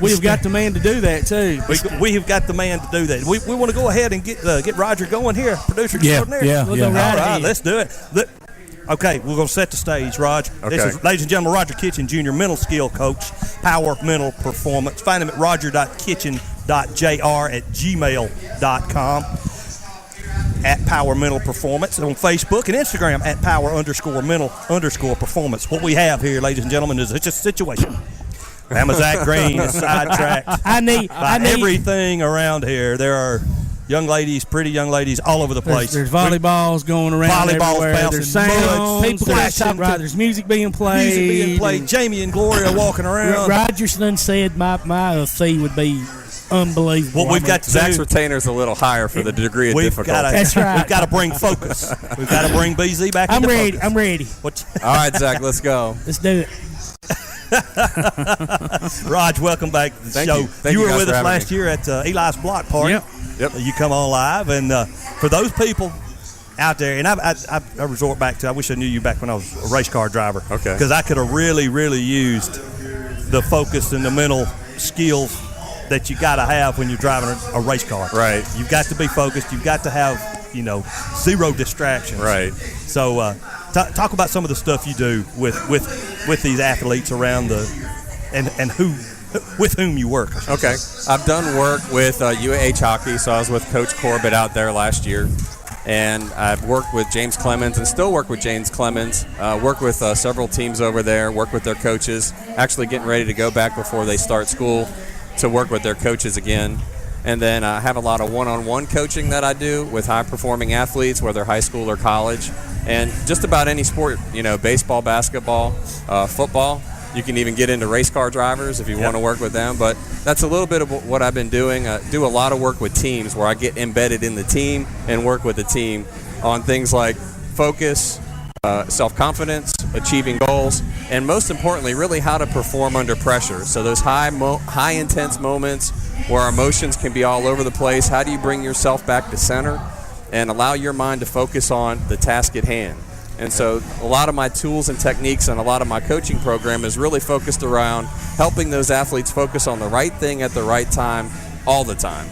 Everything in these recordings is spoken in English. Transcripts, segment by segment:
We've got the man to do that too. We have got the man to do that. We want to go ahead and get Roger going here, producer extraordinaire. We'll go All right, ahead. let's do it. Okay, we're going to set the stage, Raj. Okay. This is, ladies and gentlemen, Roger Kitchen, Jr., mental skill coach, Power Mental Performance. Find him at roger.kitchen.jr@gmail.com, at Power Mental Performance, on Facebook and Instagram at Power_Mental_Performance. What we have here, ladies and gentlemen, is just a situation. Zach Green is sidetracked by everything around here. There are pretty young ladies all over the place. There's volleyballs going around everywhere. There's sound. People flashing. There's music being played. Jamie and Gloria walking around. Rogerson said my fee would be unbelievable. What we've got to Zach's do, retainer's a little higher for the degree of difficulty. That's right. We've got to bring focus. We've got to bring BZ back into focus. I'm ready. All right, Zach, let's go. Let's do it. Raj, welcome back to the show. You were with us last year at Eli's Block Party. Yep. You come on live, and for those people out there, and I resort back to, I wish I knew you back when I was a race car driver. Okay. Because I could have really, really used the focus and the mental skills that you got to have when you're driving a race car. Right. You've got to be focused. You've got to have, zero distractions. Right. So talk about some of the stuff you do with these athletes around and with whom you work. Okay. I've done work with UAH Hockey, so I was with Coach Corbett out there last year. And I've worked with James Clemens and still work with James Clemens, work with several teams over there, work with their coaches, actually getting ready to go back before they start school to work with their coaches again. And then I have a lot of one-on-one coaching that I do with high-performing athletes, whether high school or college, and just about any sport, baseball, basketball, football. You can even get into race car drivers if you want to work with them. But that's a little bit of what I've been doing. Do a lot of work with teams where I get embedded in the team and work with the team on things like focus, self-confidence, achieving goals, and most importantly, really how to perform under pressure. So those high intense moments where our emotions can be all over the place, how do you bring yourself back to center and allow your mind to focus on the task at hand? And so a lot of my tools and techniques and a lot of my coaching program is really focused around helping those athletes focus on the right thing at the right time all the time.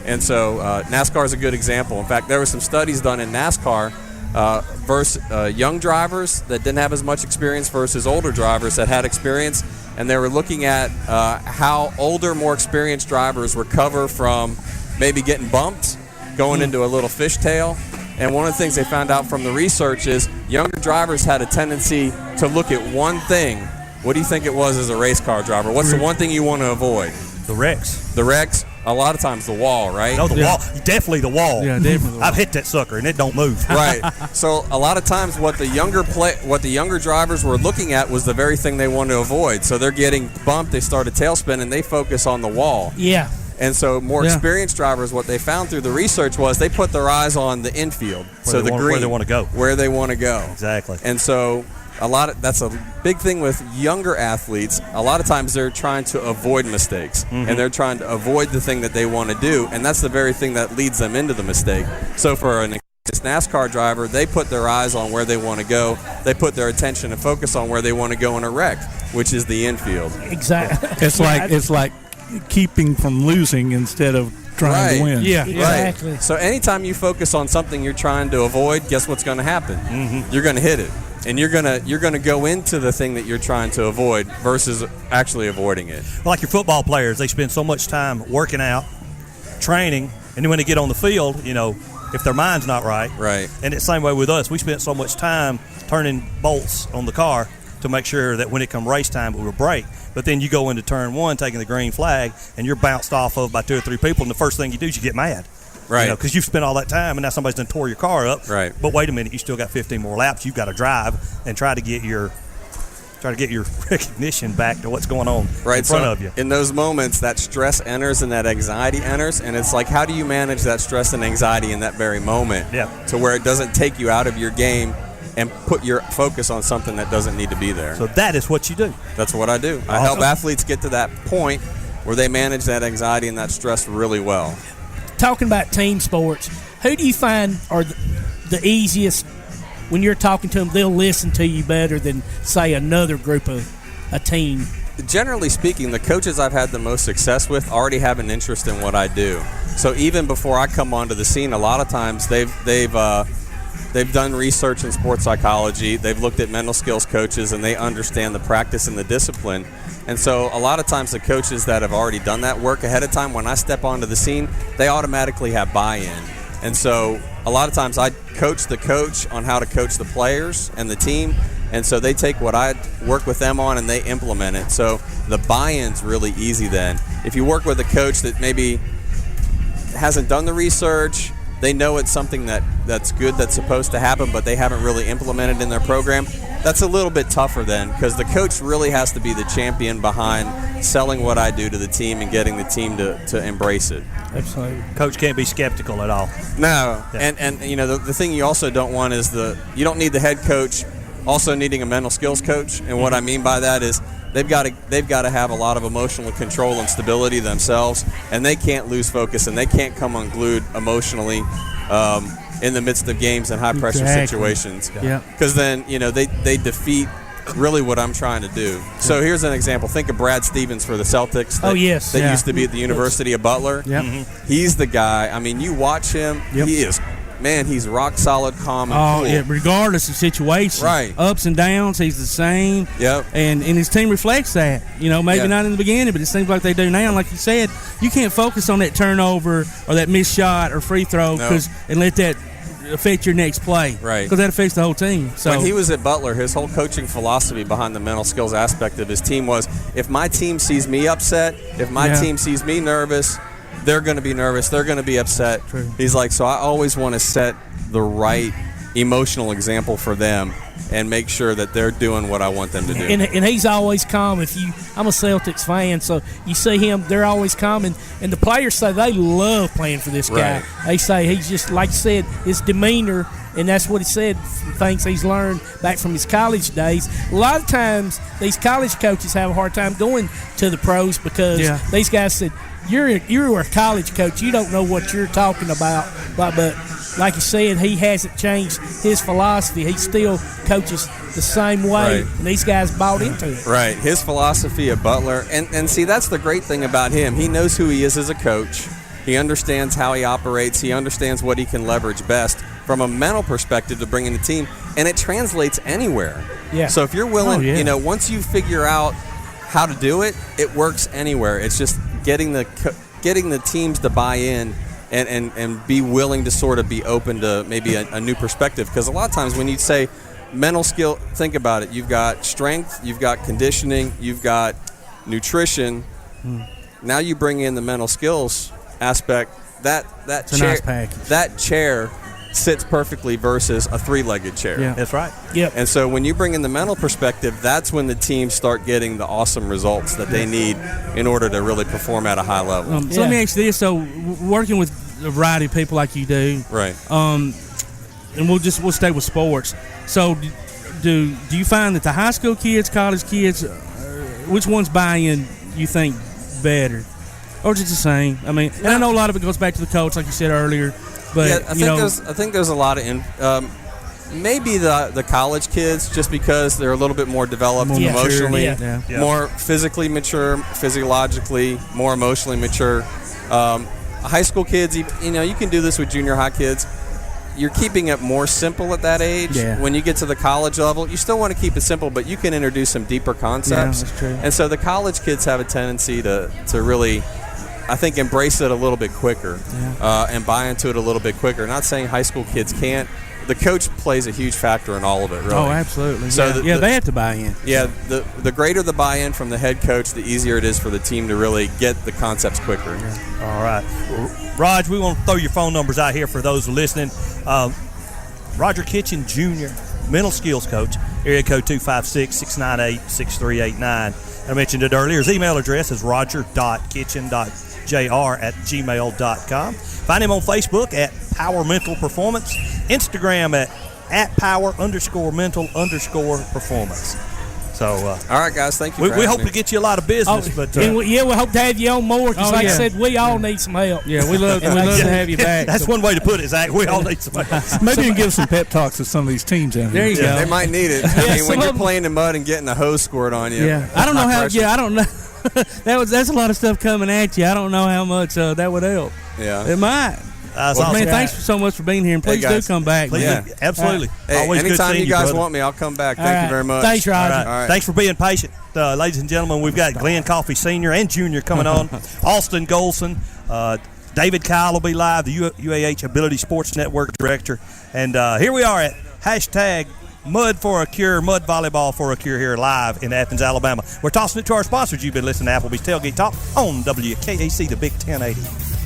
And so NASCAR is a good example. In fact, there were some studies done in NASCAR versus young drivers that didn't have as much experience versus older drivers that had experience, and they were looking at how older, more experienced drivers recover from maybe getting bumped, going into a little fishtail. And one of the things they found out from the research is younger drivers had a tendency to look at one thing. What do you think it was as a race car driver? What's the one thing you want to avoid? The wrecks. The wrecks? A lot of times the wall, right? No, the wall. Definitely the wall. Yeah, definitely the wall. I've hit that sucker, and it don't move. Right. So a lot of times what the younger drivers were looking at was the very thing they wanted to avoid. So they're getting bumped, they start a tailspin, and they focus on the wall. Yeah. And so more experienced drivers, what they found through the research was they put their eyes on the infield. So the green. Where they want to go. Where they want to go. Exactly. And so that's a big thing with younger athletes. A lot of times they're trying to avoid mistakes. Mm-hmm. And they're trying to avoid the thing that they want to do. And that's the very thing that leads them into the mistake. So for an NASCAR driver, they put their eyes on where they want to go. They put their attention and focus on where they want to go in a wreck, which is the infield. Exactly. It's like keeping from losing instead of trying to win. Yeah, exactly. Right. So anytime you focus on something you're trying to avoid, guess what's going to happen? Mm-hmm. You're going to hit it, and you're gonna go into the thing that you're trying to avoid versus actually avoiding it. Like your football players, they spend so much time working out, training, and then when they get on the field, if their mind's not right. Right. And it's the same way with us. We spent so much time turning bolts on the car to make sure that when it come race time, it will brake. But then you go into turn one, taking the green flag, and you're bounced off of by 2 or 3 people, and the first thing you do is you get mad. Right. Because you've spent all that time, and now somebody's done tore your car up. Right. But wait a minute, you still got 15 more laps. You've got to drive and try to get your recognition back to what's going on in front of you. In those moments, that stress enters and that anxiety enters, and it's like, how do you manage that stress and anxiety in that very moment to where it doesn't take you out of your game and put your focus on something that doesn't need to be there? So that is what you do. That's what I do. I help athletes get to that point where they manage that anxiety and that stress really well. Talking about team sports, who do you find are the easiest when you're talking to them? They'll listen to you better than, say, another group of a team. generally speaking, the coaches I've had the most success with already have an interest in what I do. So even before I come onto the scene, a lot of times they've done research in sports psychology. They've looked at mental skills coaches, and they understand the practice and the discipline. And so a lot of times the coaches that have already done that work ahead of time, when I step onto the scene, they automatically have buy-in. And so a lot of times I coach the coach on how to coach the players and the team. And so they take what I work with them on and they implement it. So the buy-in's really easy then. If you work with a coach that maybe hasn't done the research, they know it's something that's good, that's supposed to happen, but they haven't really implemented in their program, that's a little bit tougher then, because the coach really has to be the champion behind selling what I do to the team and getting the team to embrace it. Absolutely. Coach can't be skeptical at all. No, Yeah. and you know, the thing you also don't want is you don't need the head coach also needing a mental skills coach. And what I mean by that is they've got to have a lot of emotional control and stability themselves, and they can't lose focus, and they can't come unglued emotionally in the midst of games and high pressure situations. Yeah. Because then, you know, they defeat really what I'm trying to do. So here's an example. Think of Brad Stevens for the Celtics. That used to be at the University of Butler. Yep. He's the guy. I mean, you watch him. Yep. He's rock solid, calm, and cool. Yeah, regardless of situation. Right. Ups and downs, he's the same. Yep. And his team reflects that. You know, maybe not in the beginning, but it seems like they do now. And like you said, you can't focus on that turnover or that missed shot or free throw and let that affect your next play. Right. Because that affects the whole team. So when he was at Butler, his whole coaching philosophy behind the mental skills aspect of his team was, if my team sees me upset, if my team sees me nervous, they're going to be nervous. They're going to be upset. True. He's like, so I always want to set the right emotional example for them and make sure that they're doing what I want them to do. And he's always calm. I'm a Celtics fan, so you see him, they're always calm. And the players say they love playing for this guy. Right. They say he's just, like you said, his demeanor, and that's what he said, things he's learned back from his college days. A lot of times, these college coaches have a hard time going to the pros because these guys said, you're a college coach. You don't know what you're talking about. But like you said, he hasn't changed his philosophy. He still coaches the same way, and these guys bought into it. Right. His philosophy at Butler, and see, that's the great thing about him. He knows who he is as a coach. He understands how he operates. He understands what he can leverage best from a mental perspective to bring in the team, and it translates anywhere. Yeah. So if you're willing, you know, once you figure out how to do it, it works anywhere. It's just getting the teams to buy in and be willing to sort of be open to maybe a new perspective. Because a lot of times when you say mental skill, think about it. You've got strength, you've got conditioning, you've got nutrition. Now you bring in the mental skills aspect. it's a nice package. That chair sits perfectly versus a three-legged chair. Yeah. That's right. Yep. And so when you bring in the mental perspective, that's when the teams start getting the awesome results that they need in order to really perform at a high level. So let me ask you this. So working with a variety of people like you do, Right. and we'll stay with sports. So do you find that the high school kids, college kids, which ones buy in, you think, better? Or is it the same? I mean, and I know a lot of it goes back to the coach, like you said earlier. But I think there's a lot of maybe the college kids, just because they're a little bit more developed emotionally, more physically mature, physiologically more emotionally mature. High school kids, you know, you can do this with junior high kids. You're keeping it more simple at that age. Yeah. When you get to the college level, you still want to keep it simple, but you can introduce some deeper concepts. Yeah, that's true. And so the college kids have a tendency to really, I think, embrace it a little bit quicker and buy into it a little bit quicker. Not saying high school kids can't. The coach plays a huge factor in all of it, really. Oh, absolutely. So they have to buy in. Yeah, the greater the buy-in from the head coach, the easier it is for the team to really get the concepts quicker. All right. Raj, we want to throw your phone numbers out here for those listening. Roger Kitchen Jr., mental skills coach, area code 256-698-6389. I mentioned it earlier. His email address is roger.kitchen.jr@gmail.com. Find him on Facebook at Power Mental Performance, Instagram at Power_Mental_Performance. So, all right, guys, thank you. We for having hope me. to get you a lot of business, but and we hope to have you on more because, like I said, we all need some help. Yeah, we love to have you back. That's one way to put it, Zach. We all need somebody. Maybe you can give some pep talks to some of these teams out here. There you go. They might need it. I mean, when you're playing in mud and getting the hose squirt on you. Yeah, I don't know how. pressure. Yeah, I don't know. That's a lot of stuff coming at you. I don't know how much that would help. Yeah. It might. Well, man, thanks so much for being here, and please do come back. Please, Man. absolutely. Hey, Always good anytime seeing you guys brother. want me, I'll come back. Thank you very much. Thanks, Roger. All right. Thanks for being patient. Ladies and gentlemen, we've got Glenn Coffey Sr. and Jr. coming on. Austin Golson. David Kyle will be live, the UAH Ability Sports Network Director. And here we are at hashtag Mud for a Cure, Mud Volleyball for a Cure here live in Athens, Alabama. We're tossing it to our sponsors. You've been listening to Applebee's Tailgate Talk on WKAC, the Big 1080.